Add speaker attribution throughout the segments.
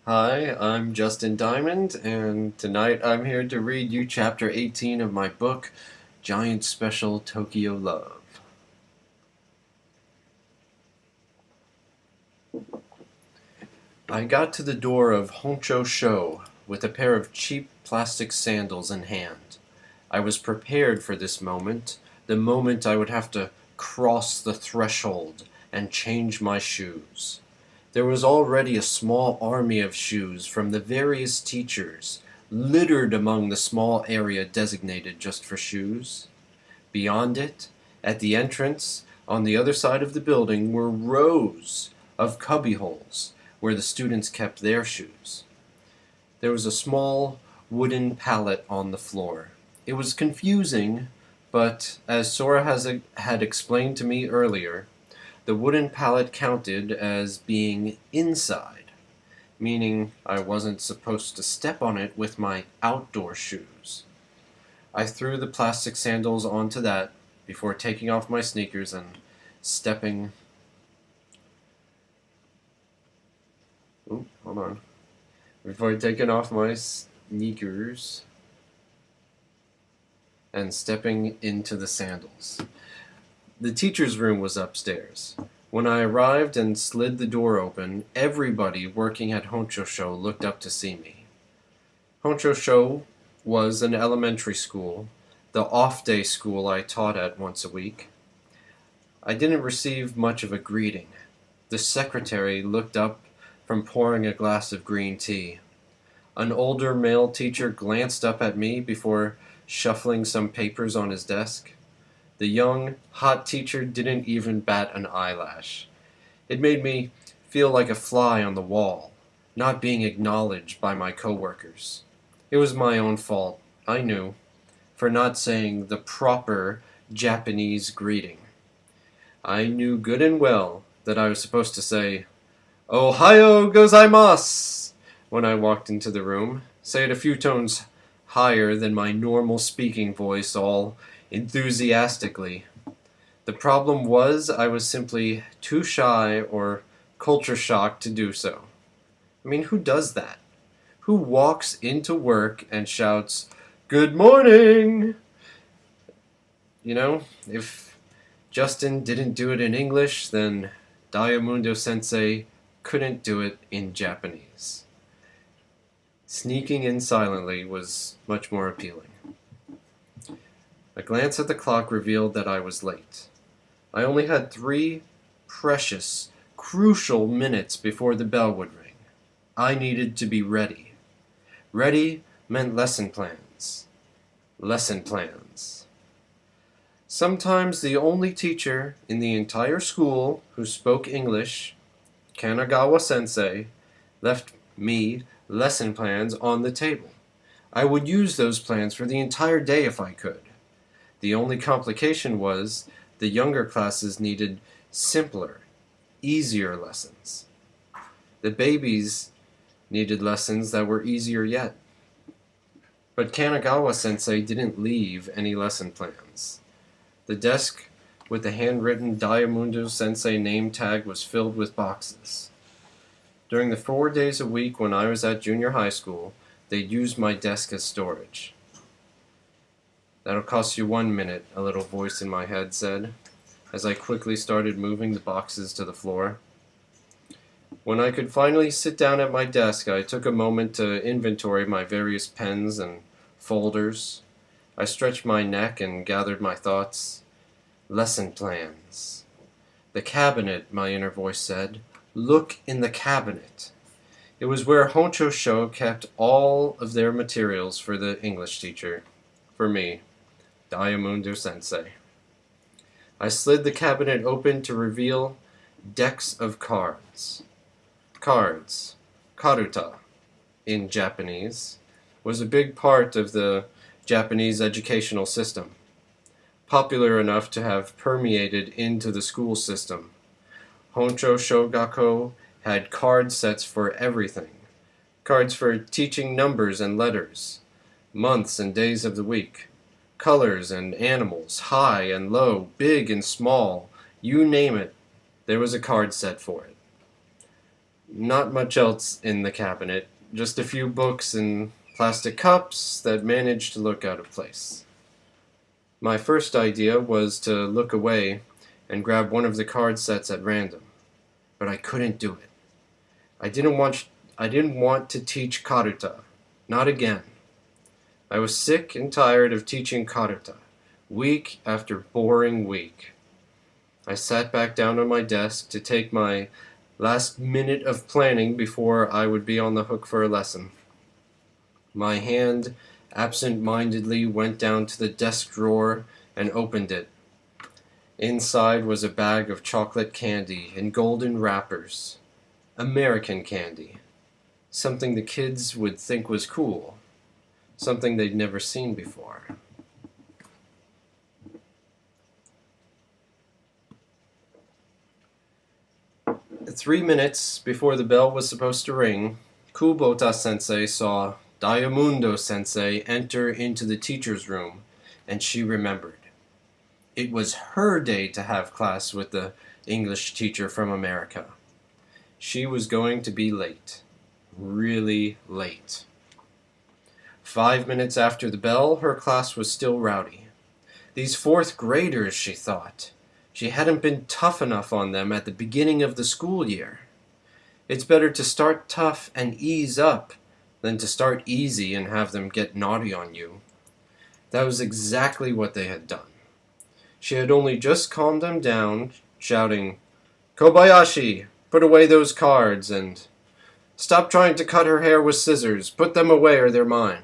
Speaker 1: Hi, I'm Justin Diamond, and tonight I'm here to read you Chapter 18 of my book, Giant Special Tokyo Love. I got to the door of Honcho Sho with a pair of cheap plastic sandals in hand. I was prepared for this moment, the moment I would have to cross the threshold and change my shoes. There was already a small army of shoes from the various teachers, littered among the small area designated just for shoes. Beyond it, at the entrance, on the other side of the building, were rows of cubbyholes where the students kept their shoes. There was a small wooden pallet on the floor. It was confusing, but as had explained to me earlier, the wooden pallet counted as being inside, meaning I wasn't supposed to step on it with my outdoor shoes. I threw the plastic sandals onto that before taking off my sneakers and stepping. Hold on. Before taking off my sneakers and stepping into the sandals. The teacher's room was upstairs. When I arrived and slid the door open, everybody working at Honchosho looked up to see me. Honchosho was an elementary school, the off-day school I taught at once a week. I didn't receive much of a greeting. The secretary looked up from pouring a glass of green tea. An older male teacher glanced up at me before shuffling some papers on his desk. The young, hot teacher didn't even bat an eyelash. It made me feel like a fly on the wall, not being acknowledged by my coworkers. It was my own fault, I knew, for not saying the proper Japanese greeting. I knew good and well that I was supposed to say, "Ohayo gozaimasu," when I walked into the room, say it a few tones higher than my normal speaking voice, all enthusiastically. The problem was I was simply too shy or culture shocked to do so. I mean, who does that? Who walks into work and shouts, "Good morning"? If Justin didn't do it in English, then Diamundo Sensei couldn't do it in Japanese. Sneaking in silently was much more appealing. A glance at the clock revealed that I was late. I only had 3 precious, crucial minutes before the bell would ring. I needed to be ready. Ready meant lesson plans. Lesson plans. Sometimes the only teacher in the entire school who spoke English, Kanagawa Sensei, left me lesson plans on the table. I would use those plans for the entire day if I could. The only complication was the younger classes needed simpler, easier lessons. The babies needed lessons that were easier yet. But Kanagawa Sensei didn't leave any lesson plans. The desk with the handwritten Diamundo Sensei name tag was filled with boxes. During the 4 days a week when I was at junior high school, they'd used my desk as storage. "That'll cost you 1 minute," a little voice in my head said, as I quickly started moving the boxes to the floor. When I could finally sit down at my desk, I took a moment to inventory my various pens and folders. I stretched my neck and gathered my thoughts. Lesson plans. "The cabinet," my inner voice said. "Look in the cabinet." It was where Honcho Sho kept all of their materials for the English teacher. For me, Diamundo Sensei. I slid the cabinet open to reveal decks of cards. Cards, karuta, in Japanese, was a big part of the Japanese educational system, popular enough to have permeated into the school system. Honcho Shogako had card sets for everything. Cards for teaching numbers and letters, months and days of the week, colors and animals, high and low, big and small, you name it, there was a card set for it. Not much else in the cabinet, just a few books and plastic cups that managed to look out of place. My first idea was to look away and grab one of the card sets at random, but I couldn't do it. I didn't want to teach karuta, not again. I was sick and tired of teaching karuta, week after boring week. I sat back down on my desk to take my last minute of planning before I would be on the hook for a lesson. My hand absent-mindedly went down to the desk drawer and opened it. Inside was a bag of chocolate candy in golden wrappers. American candy. Something the kids would think was cool. Something they'd never seen before. At 3 minutes before the bell was supposed to ring, Kubota-sensei saw Diamundo-sensei enter into the teacher's room, and she remembered. It was her day to have class with the English teacher from America. She was going to be late. Really late. 5 minutes after the bell, her class was still rowdy. These fourth graders, she thought. She hadn't been tough enough on them at the beginning of the school year. It's better to start tough and ease up than to start easy and have them get naughty on you. That was exactly what they had done. She had only just calmed them down, shouting, "Kobayashi, put away those cards," and "Stop trying to cut her hair with scissors, put them away or they're mine."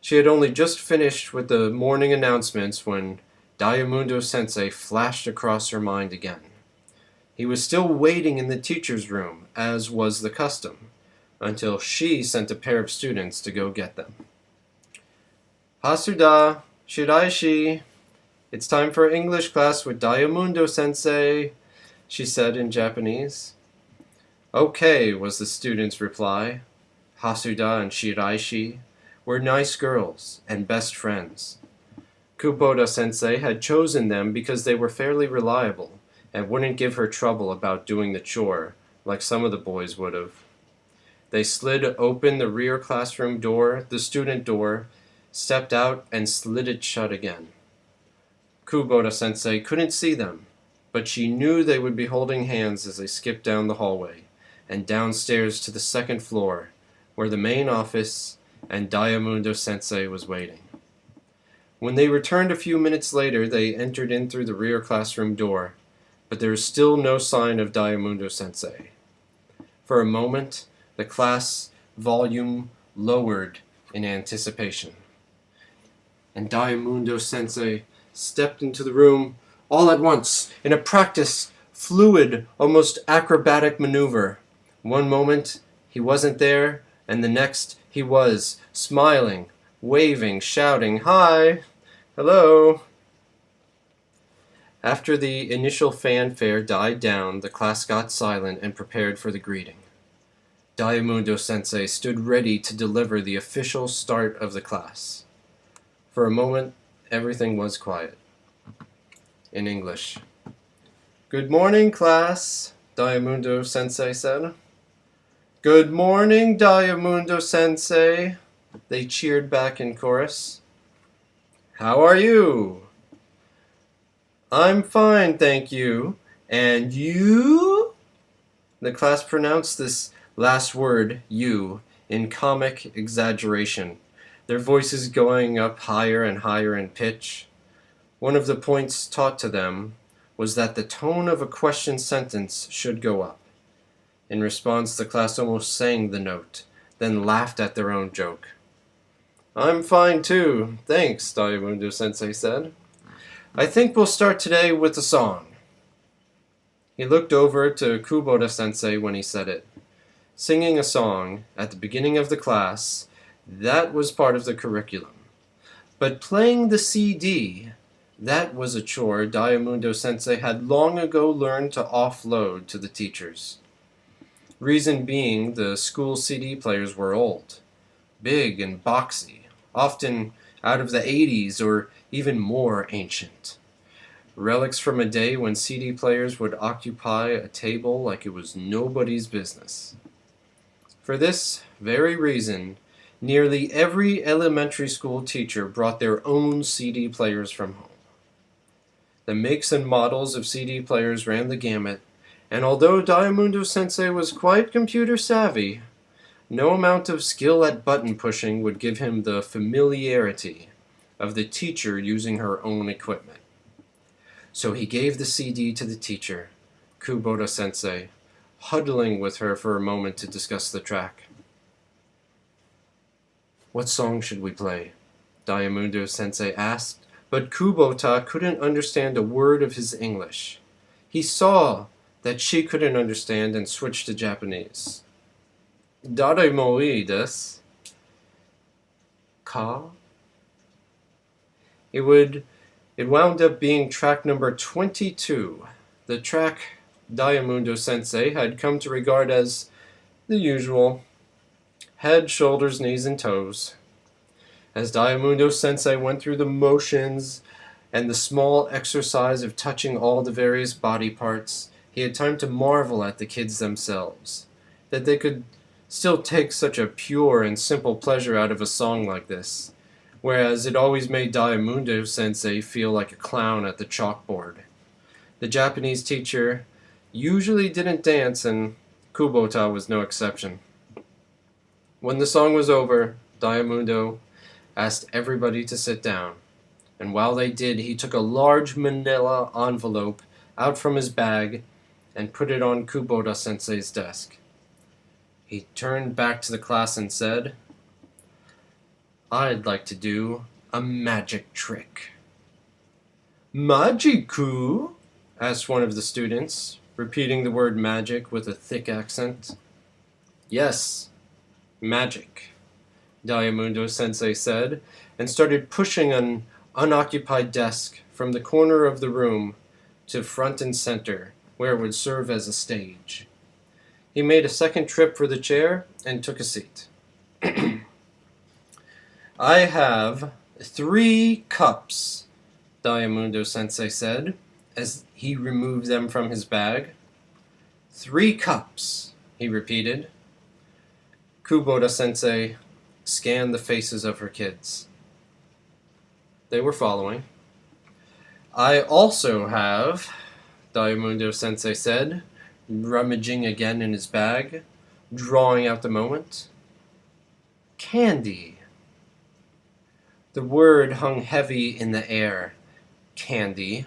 Speaker 1: She had only just finished with the morning announcements when Diamundo-sensei flashed across her mind again. He was still waiting in the teacher's room, as was the custom, until she sent a pair of students to go get them. "Hasuda, Shiraishi, it's time for English class with Diamundo-sensei," she said in Japanese. "Okay," was the student's reply. Hasuda and Shiraishi were nice girls and best friends. Kubota-sensei had chosen them because they were fairly reliable and wouldn't give her trouble about doing the chore like some of the boys would have. They slid open the rear classroom door, the student door, stepped out and slid it shut again. Kubota-sensei couldn't see them, but she knew they would be holding hands as they skipped down the hallway and downstairs to the second floor, where the main office and Diamundo-sensei was waiting. When they returned a few minutes later, they entered in through the rear classroom door, but there was still no sign of Diamundo-sensei. For a moment, the class volume lowered in anticipation, and Diamundo-sensei stepped into the room all at once in a practiced, fluid, almost acrobatic maneuver. One moment he wasn't there, and the next he was, smiling, waving, shouting, "Hi! Hello!" After the initial fanfare died down, the class got silent and prepared for the greeting. Diamundo-sensei stood ready to deliver the official start of the class. For a moment, everything was quiet. In English. "Good morning, class," Diamundo-sensei said. "Good morning, Diamundo-sensei," they cheered back in chorus. "How are you?" "I'm fine, thank you. And you?" The class pronounced this last word, "you," in comic exaggeration, their voices going up higher and higher in pitch. One of the points taught to them was that the tone of a question sentence should go up. In response, the class almost sang the note, then laughed at their own joke. "I'm fine too, thanks," Diamundo-sensei said. "I think we'll start today with a song." He looked over to Kubota-sensei when he said it. Singing a song at the beginning of the class, that was part of the curriculum. But playing the CD, that was a chore Diamundo-sensei had long ago learned to offload to the teachers. Reason being, the school CD players were old, big and boxy, often out of the 80s or even more ancient. relics from a day when CD players would occupy a table like it was nobody's business. For this very reason, nearly every elementary school teacher brought their own CD players from home. The makes and models of CD players ran the gamut, and although Diamundo Sensei was quite computer savvy, no amount of skill at button pushing would give him the familiarity of the teacher using her own equipment. So he gave the CD to the teacher, Kubota Sensei, huddling with her for a moment to discuss the track. "What song should we play?" Diamundo Sensei asked, but Kubota couldn't understand a word of his English. He saw that she couldn't understand and switched to Japanese. "Daremo ii desu ka?" It wound up being track number 22, the track Diamundo Sensei had come to regard as the usual: head, shoulders, knees, and toes. As Diamundo Sensei went through the motions and the small exercise of touching all the various body parts, he had time to marvel at the kids themselves, that they could still take such a pure and simple pleasure out of a song like this, whereas it always made Diamundo Sensei feel like a clown at the chalkboard. The Japanese teacher usually didn't dance, and Kubota was no exception. When the song was over, Diamundo asked everybody to sit down, and while they did, he took a large manila envelope out from his bag and put it on Kubota Sensei's desk. He turned back to the class and said, "I'd like to do a magic trick." "Magiku?" asked one of the students, repeating the word magic with a thick accent. "Yes, magic," Diamundo Sensei said, and started pushing an unoccupied desk from the corner of the room to front and center, where it would serve as a stage. He made a second trip for the chair and took a seat. "I have 3 cups," Diamundo Sensei said, as he removed them from his bag. "3 cups," he repeated. Kubota Sensei scanned the faces of her kids. They were following. "I also have," Diamundo Sensei said, rummaging again in his bag, drawing out the moment, "candy." The word hung heavy in the air. Candy.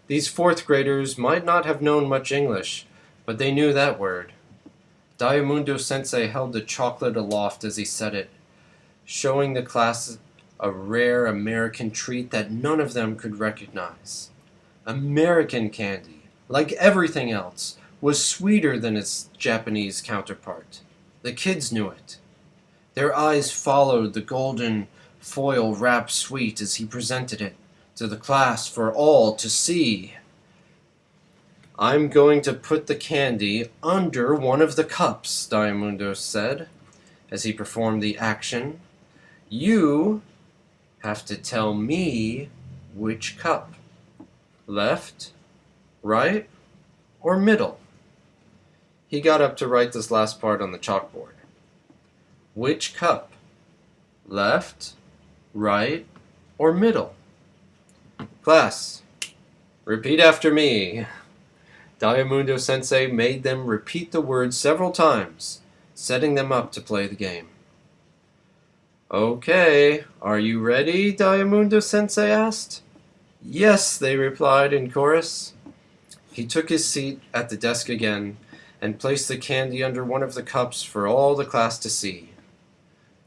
Speaker 1: These 4th graders might not have known much English, but they knew that word. Diamundo Sensei held the chocolate aloft as he said it, showing the class a rare American treat that none of them could recognize. American candy, like everything else, was sweeter than its Japanese counterpart. The kids knew it. Their eyes followed the golden foil wrapped sweet as he presented it to the class for all to see. "I'm going to put the candy under one of the cups," Diamundo said, as he performed the action. "You have to tell me which cup. Left, right, or middle?" He got up to write this last part on the chalkboard. "Which cup? Left, right, or middle?" "Class, repeat after me." Diamundo Sensei made them repeat the words several times, setting them up to play the game. "Okay, are you ready?" Diamundo Sensei asked. "Yes," they replied in chorus. He took his seat at the desk again and placed the candy under one of the cups for all the class to see.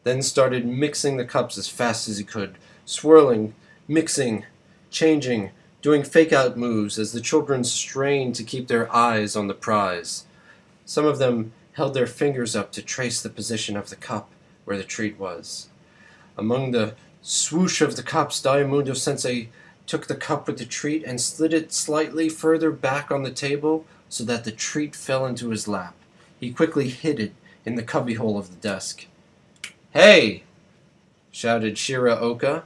Speaker 1: Then started mixing the cups as fast as he could, swirling, mixing, changing, doing fake-out moves as the children strained to keep their eyes on the prize. Some of them held their fingers up to trace the position of the cup where the treat was. Among the swoosh of the cups, Diamundo Sensei took the cup with the treat and slid it slightly further back on the table so that the treat fell into his lap. He quickly hid it in the cubbyhole of the desk. "Hey!" shouted Shiraoka.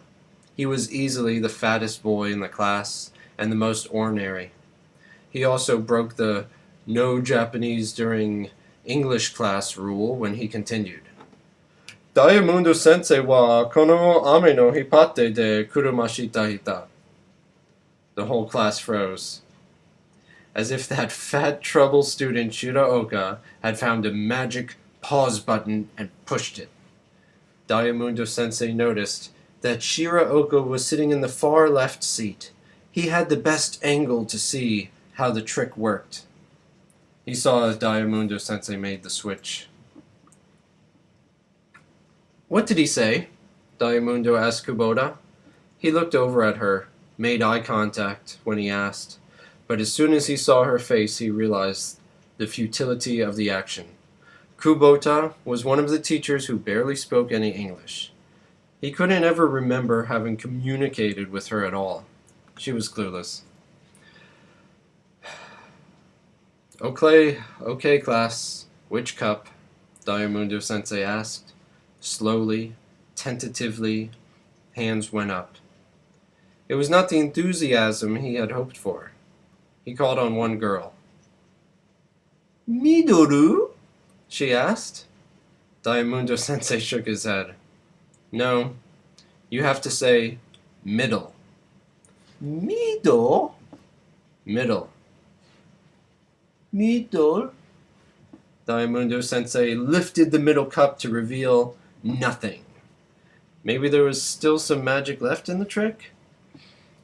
Speaker 1: He was easily the fattest boy in the class, and the most ornery. He also broke the no Japanese during English class rule when he continued. Diamundo sensei wa kono ame no hipate de kurumashita hita. The whole class froze, as if that fat trouble student Shiraoka had found a magic pause button and pushed it. Diamundo sensei noticed that Shiraoka was sitting in the far left seat. He had the best angle to see how the trick worked. He saw as Diamundo sensei made the switch. What did he say? Diamundo asked Kubota. He looked over at her, made eye contact when he asked, but as soon as he saw her face he realized the futility of the action. Kubota was one of the teachers who barely spoke any English. He couldn't ever remember having communicated with her at all. She was clueless. Okay, class. Which cup? Diamundo sensei asked. Slowly, tentatively, hands went up. It was not the enthusiasm he had hoped for. He called on one girl. Midoru? She asked. Diamundo sensei shook his head. No, you have to say middle. Middle? Middle. Middle? Diamundo sensei lifted the middle cup to reveal nothing. Maybe there was still some magic left in the trick?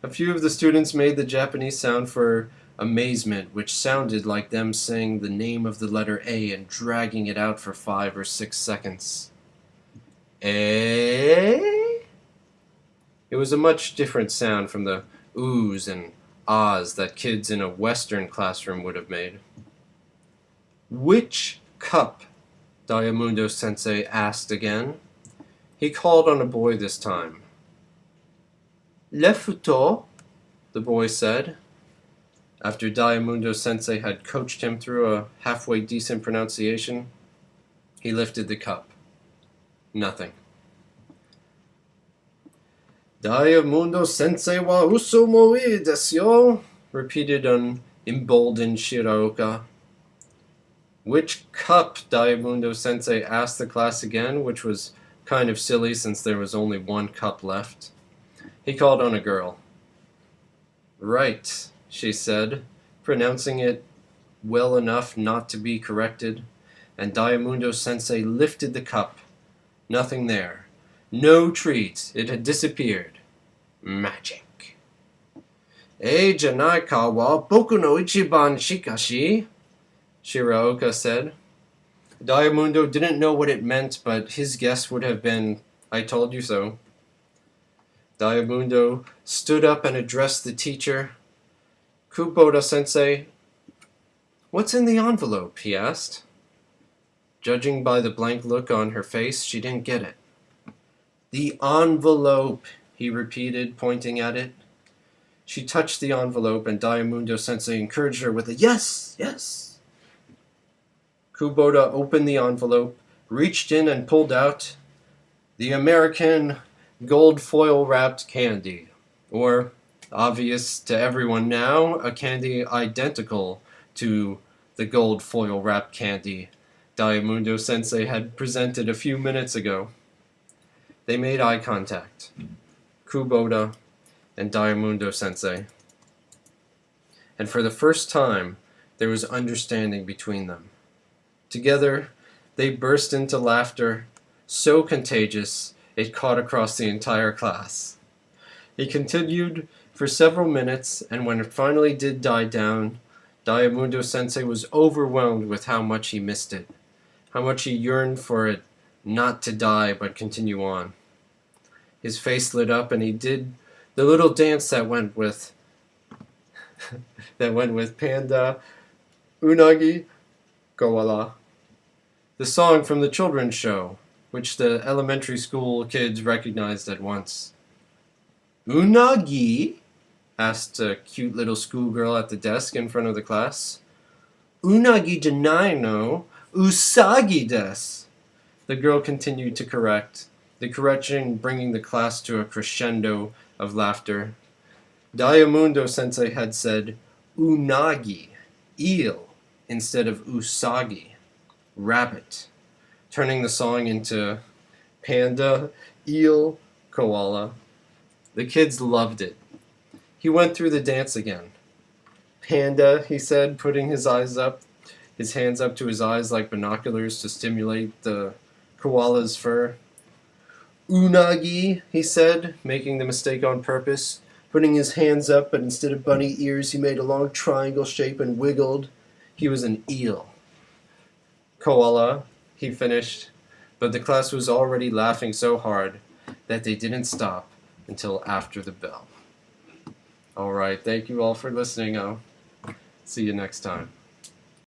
Speaker 1: A few of the students made the Japanese sound for amazement, which sounded like them saying the name of the letter A and dragging it out for 5 or 6 seconds. Eh? It was a much different sound from the oohs and ahs that kids in a Western classroom would have made. Which cup? Diamundo sensei asked again. He called on a boy this time. Le futo, the boy said. After Diamundo sensei had coached him through a halfway decent pronunciation, he lifted the cup. Nothing. Diamundo sensei wa uso moi desu yo, repeated an emboldened Shiraoka. Which cup? Diamundo sensei asked the class again, which was kind of silly since there was only one cup left. He called on a girl. Right, she said, pronouncing it well enough not to be corrected, and Diamundo sensei lifted the cup. Nothing there. No treat. It had disappeared. Magic. Ei janai ka wa boku no ichiban shikashi, Shiraoka said. Diamundo didn't know what it meant, but his guess would have been, I told you so. Diamundo stood up and addressed the teacher. Kubota sensei, what's in the envelope? He asked. Judging by the blank look on her face, she didn't get it. The envelope, he repeated, pointing at it. She touched the envelope, and Diamundo sensei encouraged her with a yes, yes. Kubota opened the envelope, reached in and pulled out the American gold foil wrapped candy, or, obvious to everyone now, a candy identical to the gold foil wrapped candy Diamundo sensei had presented a few minutes ago. They made eye contact, Kubota and Diamundo sensei, and for the first time there was understanding between them. Together they burst into laughter so contagious it caught across the entire class. It continued for several minutes, and when it finally did die down, Diamundo sensei was overwhelmed with how much he missed it, how much he yearned for it not to die but continue on. His face lit up, and he did the little dance that went with Panda Unagi Koala, the song from the children's show, which the elementary school kids recognized at once. Unagi? Asked a cute little schoolgirl at the desk in front of the class. Unagi janai no, usagi desu. The girl continued to correct, the correction bringing the class to a crescendo of laughter. Diamundo Sensei had said unagi, eel, instead of usagi, rabbit, turning the song into panda, eel, koala. The kids loved it. He went through the dance again. Panda, he said, putting his hands up to his eyes like binoculars to stimulate the koala's fur. Unagi, he said, making the mistake on purpose, putting his hands up, but instead of bunny ears, he made a long triangle shape and wiggled. He was an eel. Koala, he finished, but the class was already laughing so hard that they didn't stop until after the bell. All right, thank you all for listening. I'll see you next time.